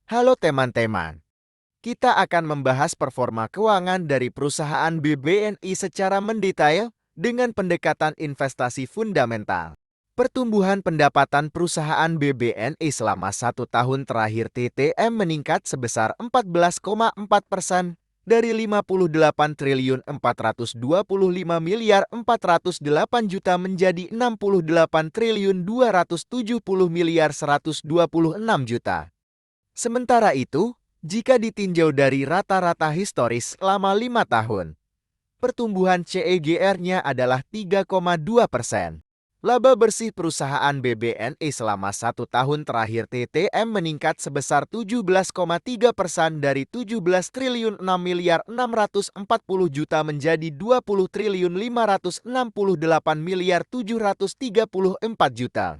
Halo teman-teman, kita akan membahas performa keuangan dari perusahaan BBNI secara mendetail dengan pendekatan investasi fundamental. Pertumbuhan pendapatan perusahaan BBNI selama 1 tahun terakhir TTM meningkat sebesar 14,4% dari 58 triliun 425 miliar 408 juta menjadi 68 triliun 270 miliar 126 juta. Sementara itu, jika ditinjau dari rata-rata historis selama 5 tahun, pertumbuhan CAGR-nya adalah 3,2%. Laba bersih perusahaan BBNI selama 1 tahun terakhir TTM meningkat sebesar 17,3% dari 17 triliun 6 miliar 640 juta menjadi 20 triliun 568 miliar 734 juta.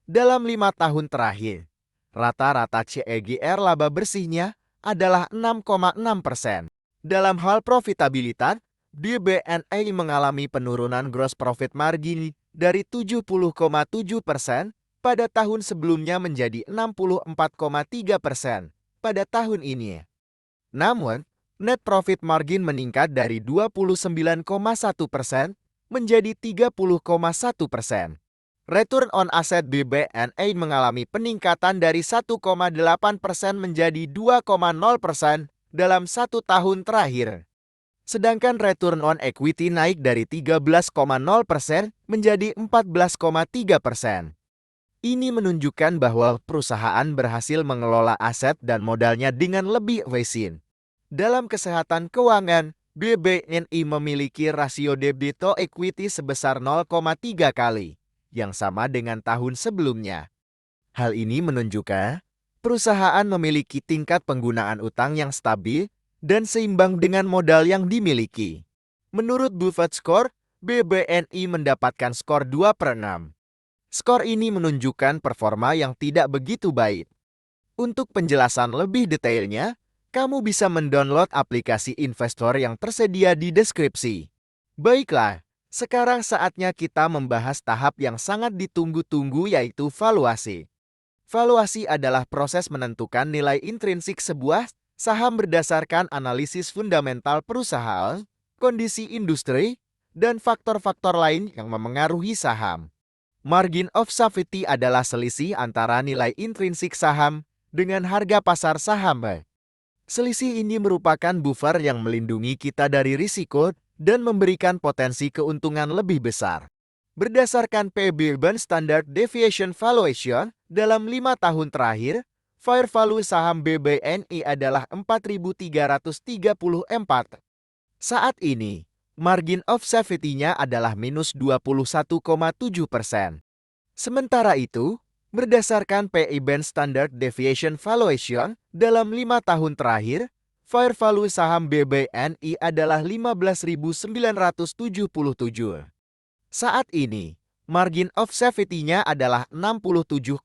Dalam 5 tahun terakhir, rata-rata CAGR laba bersihnya adalah 6,6%. Dalam hal profitabilitas, BBNI mengalami penurunan gross profit margin dari 70,7% pada tahun sebelumnya menjadi 64,3% pada tahun ini. Namun, net profit margin meningkat dari 29,1% menjadi 30,1%. Return on asset BBNI mengalami peningkatan dari 1,8% menjadi 2,0% dalam 1 tahun terakhir. Sedangkan return on equity naik dari 13,0% menjadi 14,3%. Ini menunjukkan bahwa perusahaan berhasil mengelola aset dan modalnya dengan lebih efisien. Dalam kesehatan keuangan, BBNI memiliki rasio debt to equity sebesar 0,3 kali, yang sama dengan tahun sebelumnya. Hal ini menunjukkan perusahaan memiliki tingkat penggunaan utang yang stabil dan seimbang dengan modal yang dimiliki. Menurut Buffett Score, BBNI mendapatkan skor 2/6. Skor ini menunjukkan performa yang tidak begitu baik. Untuk penjelasan lebih detailnya, kamu bisa mendownload aplikasi investor yang tersedia di deskripsi. Baiklah, sekarang saatnya kita membahas tahap yang sangat ditunggu-tunggu yaitu valuasi. Valuasi adalah proses menentukan nilai intrinsik sebuah saham berdasarkan analisis fundamental perusahaan, kondisi industri, dan faktor-faktor lain yang memengaruhi saham. Margin of safety adalah selisih antara nilai intrinsik saham dengan harga pasar saham. Selisih ini merupakan buffer yang melindungi kita dari risiko dan memberikan potensi keuntungan lebih besar. Berdasarkan PB Bond Standard Deviation Valuation, dalam 5 tahun terakhir, fair value saham BBNI adalah 4.334. Saat ini, margin of safety-nya adalah minus 21,7%. Sementara itu, berdasarkan PI Band Standard Deviation Valuation, dalam 5 tahun terakhir, fair value saham BBNI adalah 15.977. Saat ini, margin of safety-nya adalah 67,0%.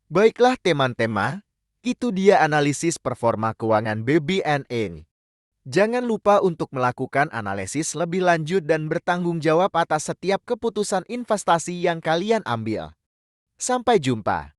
Baiklah teman-teman, itu dia analisis performa keuangan BBNI. Jangan lupa untuk melakukan analisis lebih lanjut dan bertanggung jawab atas setiap keputusan investasi yang kalian ambil. Sampai jumpa.